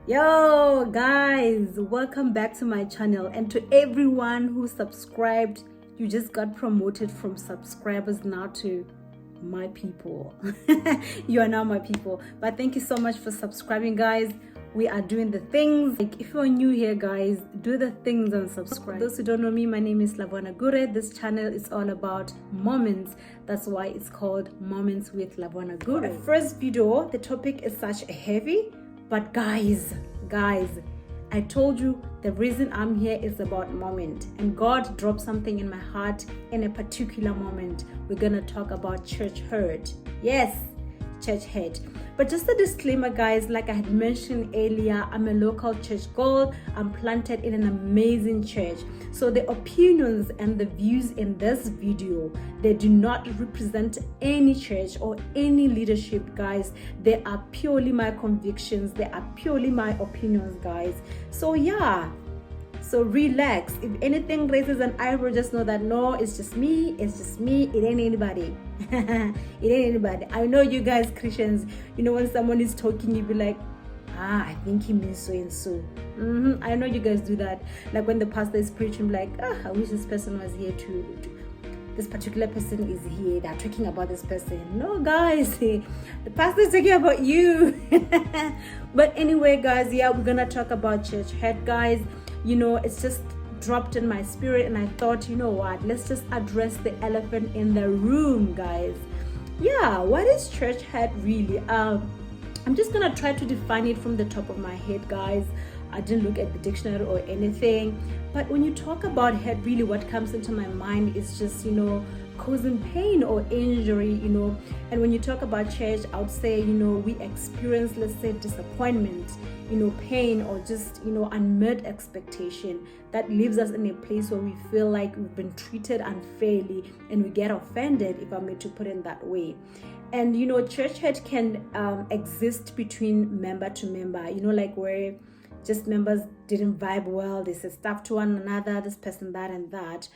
Yo guys, welcome back to my channel, and to everyone who subscribed. You just got promoted from subscribers now to my people. You are now my people. But thank you so much for subscribing, guys. We are doing the things. Like, if you're new here, guys, do the things and subscribe. For those who don't know me, my name is Lavona Gure. This channel is all about moments. That's why it's called Moments with Lavona Gure. For the first video, the topic is such a heavy, but guys, I told you the reason I'm here is about moment, and God dropped something in my heart in a particular moment. We're gonna talk about church hurt. Yes, church hurt. But just a disclaimer, guys, like I had mentioned earlier, I'm a local church girl. I'm planted in an amazing church. So the opinions and the views in this video, they do not represent any church or any leadership, guys. They are purely my convictions. They are purely my opinions, guys. So yeah. So relax. If anything raises an eyebrow, just know that no, it's just me. It's just me. It ain't anybody. It ain't anybody. I know you guys Christians, you know, when someone is talking, you be like, I think he means so and so. I know you guys do that. Like when the pastor is preaching, like, I wish this person was here too. This particular person is here. They're talking about this person. No, guys, the pastor is talking about you. But anyway, guys, yeah, we're gonna talk about church hurt, guys. You know, it's just dropped in my spirit, and I thought, you know what, let's just address the elephant in the room, guys. Yeah, what is church hurt really? I'm just gonna try to define it from the top of my head, guys. I didn't look at the dictionary or anything, but when you talk about hurt, really what comes into my mind is just, you know, causing pain or injury, you know. And when you talk about church, I would say, you know, we experience, let's say, disappointment, you know, pain, or just, you know, unmet expectation that leaves us in a place where we feel like we've been treated unfairly, and we get offended, if I may to put it that way. And, you know, church hurt can exist between member to member, you know, like where just members didn't vibe well, they said stuff to one another, this person, that, and that.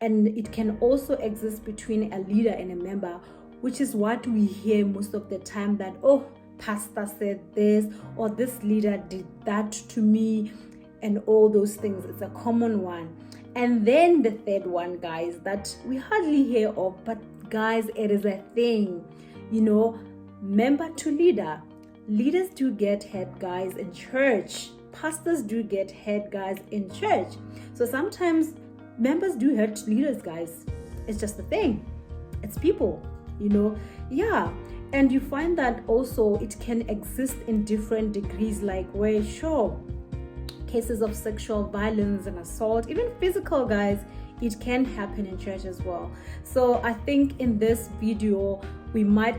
And it can also exist between a leader and a member, which is what we hear most of the time, that, oh, pastor said this, or this leader did that to me, and all those things. It's a common one. And then the third one, guys, that we hardly hear of, but guys, it is a thing, you know, member to leader. Leaders do get hurt, guys, in church. Pastors do get hurt, guys, in church. So sometimes members do hurt leaders, guys. It's just a thing. It's people, you know. Yeah. And you find that also it can exist in different degrees, like where, sure, cases of sexual violence and assault, even physical, guys, it can happen in church as well. So I think in this video, we might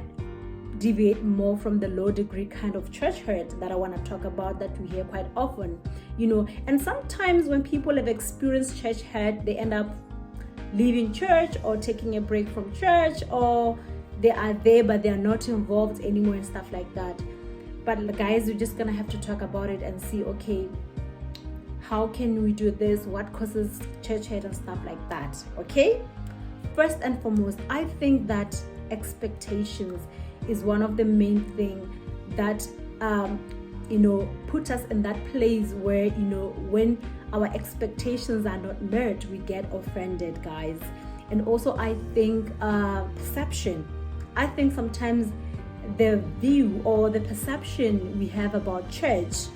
deviate more from the low degree kind of church hurt that I want to talk about, that we hear quite often, you know. And sometimes when people have experienced church hurt, they end up leaving church or taking a break from church, or they are there but they are not involved anymore and stuff like that. But guys, we're just gonna have to talk about it and see, okay, how can we do this, what causes church hurt and stuff like that. Okay, first and foremost, I think that expectations is one of the main things that you know, put us in that place where, you know, when our expectations are not met, we get offended, guys. And also I think perception. I think sometimes the view or the perception we have about church,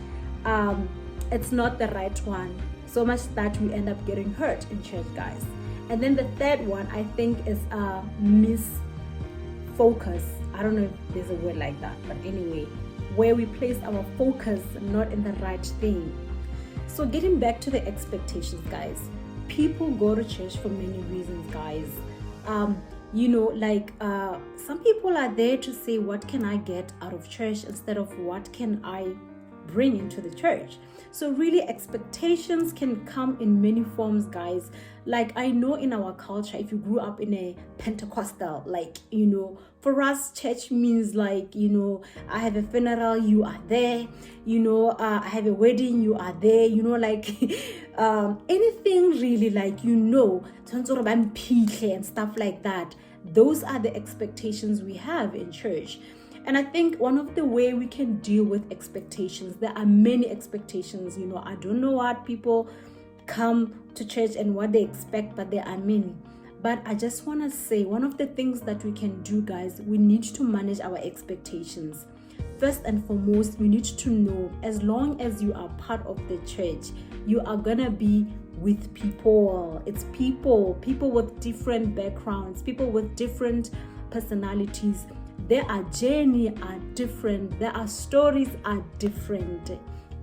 it's not the right one, so much that we end up getting hurt in church, guys. And then the third one, I think, is misfocus. I don't know if there's a word like that, but anyway, where we place our focus not in the right thing. So getting back to the expectations, guys, people go to church for many reasons, guys. You know, like some people are there to say, what can I get out of church, instead of what can I bring into the church. So really, expectations can come in many forms, guys. Like, I know in our culture, if you grew up in a Pentecostal, like, you know, for us, church means like, you know, I have a funeral, you are there, you know, I have a wedding, you are there, you know, like anything really, like, you know, and stuff like that. Those are the expectations we have in church. And I think one of the way we can deal with expectations, there are many expectations. I don't know what people come to church and what they expect, but there are many. But I just want to say, one of the things that we can do, guys, we need to manage our expectations. First and foremost, we need to know, as long as you are part of the church, you are gonna be with people. It's people with different backgrounds, people with different personalities. Their journey are different, their stories are different.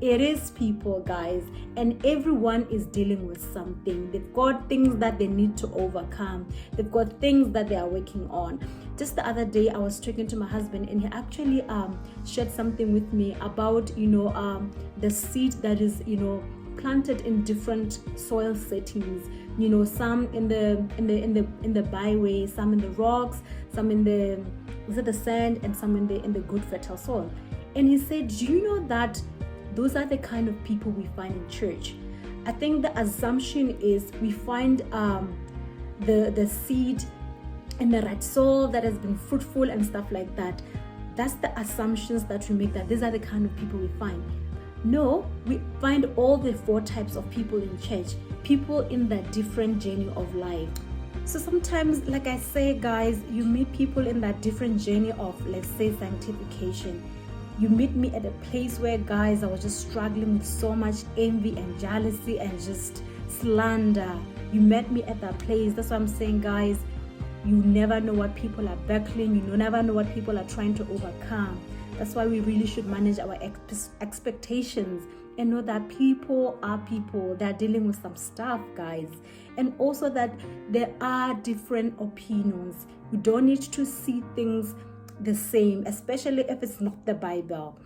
It is people, guys, and everyone is dealing with something. They've got things that they need to overcome. They've got things that they are working on. Just the other day, I was talking to my husband, and he actually shared something with me about the seed that is planted in different soil settings. Some in the byway, some in the rocks, some in the sand, and some in the good fertile soil. And he said, do you know that those are the kind of people we find in church? I think the assumption is we find the seed in the right soil that has been fruitful and stuff like that. That's the assumptions that we make, that these are the kind of people we find. No, we find all the 4 types of people in church, people in that different journey of life. So sometimes, like I say, guys, you meet people in that different journey of, let's say, sanctification. You meet me at a place where, guys, I was just struggling with so much envy and jealousy and just slander. You met me at that place. That's what I'm saying, guys. You never know what people are battling. You never know what people are trying to overcome. That's why we really should manage our expectations and know that people are people. They're dealing with some stuff, guys. And also that there are different opinions. We don't need to see things the same, especially if it's not the Bible.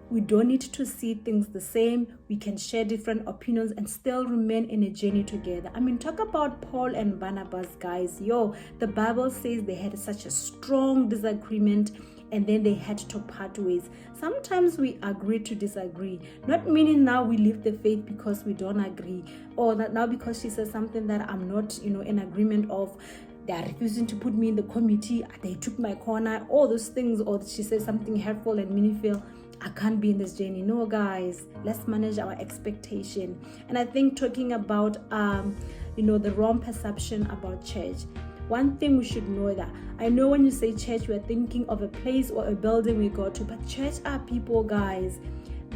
We don't need to see things the same. We can share different opinions and still remain in a journey together. I mean, talk about Paul and Barnabas, guys. The Bible says they had such a strong disagreement, and then they had to part ways. Sometimes we agree to disagree, not meaning now we leave the faith because we don't agree, or that now because she says something that I'm not in agreement of, they are refusing to put me in the committee, they took my corner, all those things, or she says something hurtful and meaningful, I can't be in this journey. No, guys, let's manage our expectation. And I think talking about the wrong perception about church, one thing we should know, that I know when you say church, you are thinking of a place or a building we go to, but church are people, guys.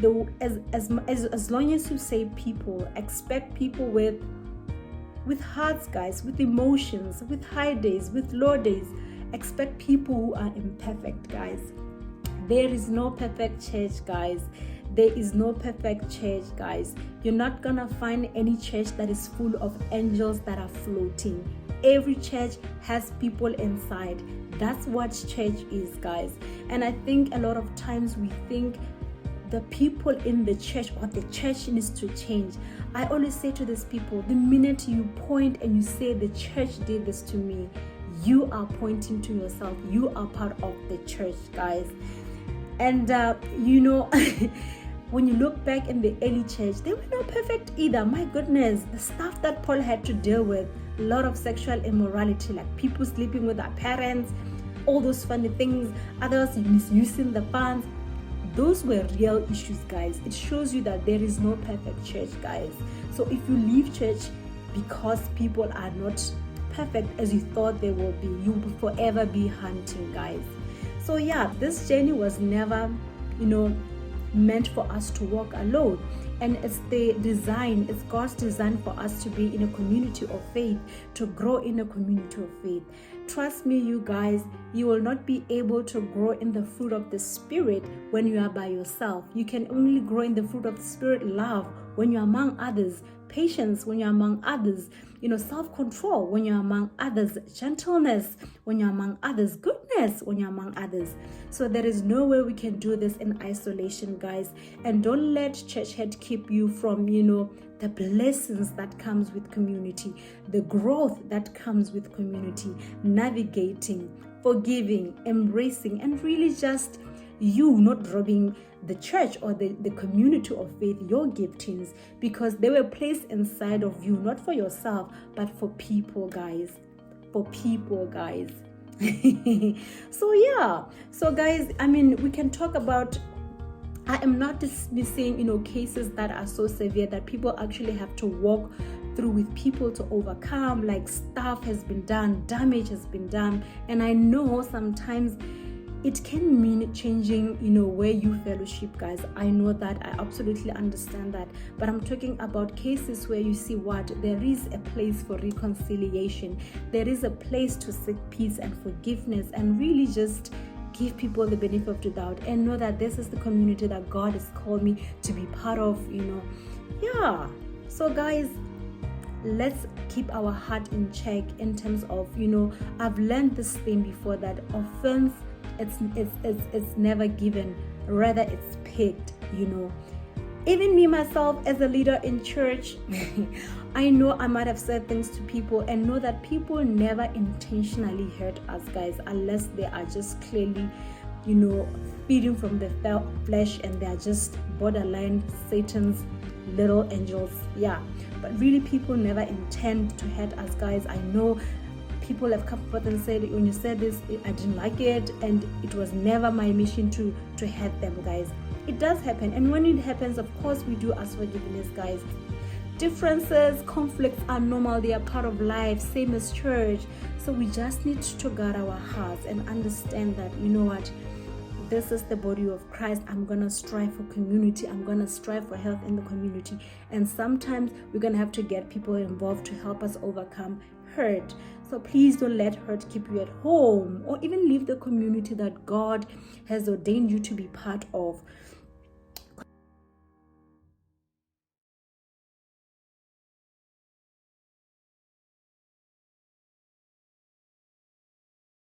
As long as you say people, expect people with hearts, guys, with emotions, with high days, with low days. Expect people who are imperfect, guys. There is no perfect church, guys. There is no perfect church, guys. You're not gonna find any church that is full of angels that are floating. Every church has people inside. That's what church is, guys. And I think a lot of times we think the people in the church or the church needs to change. I always say to these people, the minute you point and you say the church did this to me, you are pointing to yourself. You are part of the church, guys. And when you look back in the early church, they were not perfect either. My goodness, the stuff that Paul had to deal with, a lot of sexual immorality, like people sleeping with their parents, all those funny things, others misusing the funds. Those were real issues, guys. It shows you that there is no perfect church, guys. So if you leave church because people are not perfect as you thought they will be, you will forever be hunting, guys. So yeah, this journey was never, meant for us to walk alone. And it's God's design for us to be in a community of faith, to grow in a community of faith. Trust me, you guys, you will not be able to grow in the fruit of the Spirit when you are by yourself. You can only grow in the fruit of the Spirit, love, when you're among others, patience when you're among others, self-control when you're among others, gentleness when you're among others, goodness when you're among others. So there is no way we can do this in isolation, guys. And don't let church hurt keep you from, the blessings that comes with community, the growth that comes with community, navigating, forgiving, embracing, and really just you not robbing the church or the community of faith your giftings, because they were placed inside of you, not for yourself, but for people, guys. For people, guys. So yeah, so guys, I mean, we can talk about, I am not dismissing, cases that are so severe that people actually have to walk through with people to overcome, like stuff has been done, damage has been done. And I know sometimes it can mean changing, where you fellowship, guys. I know that, I absolutely understand that. But I'm talking about cases where you see what? There is a place for reconciliation. There is a place to seek peace and forgiveness, and really just give people the benefit of the doubt and know that this is the community that God has called me to be part of, Yeah. So guys, let's keep our heart in check in terms of, I've learned this thing before, that offense, it's never given, rather it's picked. Even me myself as a leader in church, I know I might have said things to people, and know that people never intentionally hurt us, guys, unless they are just clearly, feeding from the flesh, and they are just borderline Satan's little angels. Yeah, but really people never intend to hurt us, guys. I know people have come forth and said, when you said this, I didn't like it, and it was never my mission to hurt them, guys. It does happen, and when it happens, of course we do ask forgiveness, guys. Differences, conflicts are normal, they are part of life, same as church. So we just need to guard our hearts and understand that, what, this is the body of Christ. I'm gonna strive for community, I'm gonna strive for health in the community, and sometimes we're gonna have to get people involved to help us overcome hurt. So please don't let hurt keep you at home, or even leave the community that God has ordained you to be part of.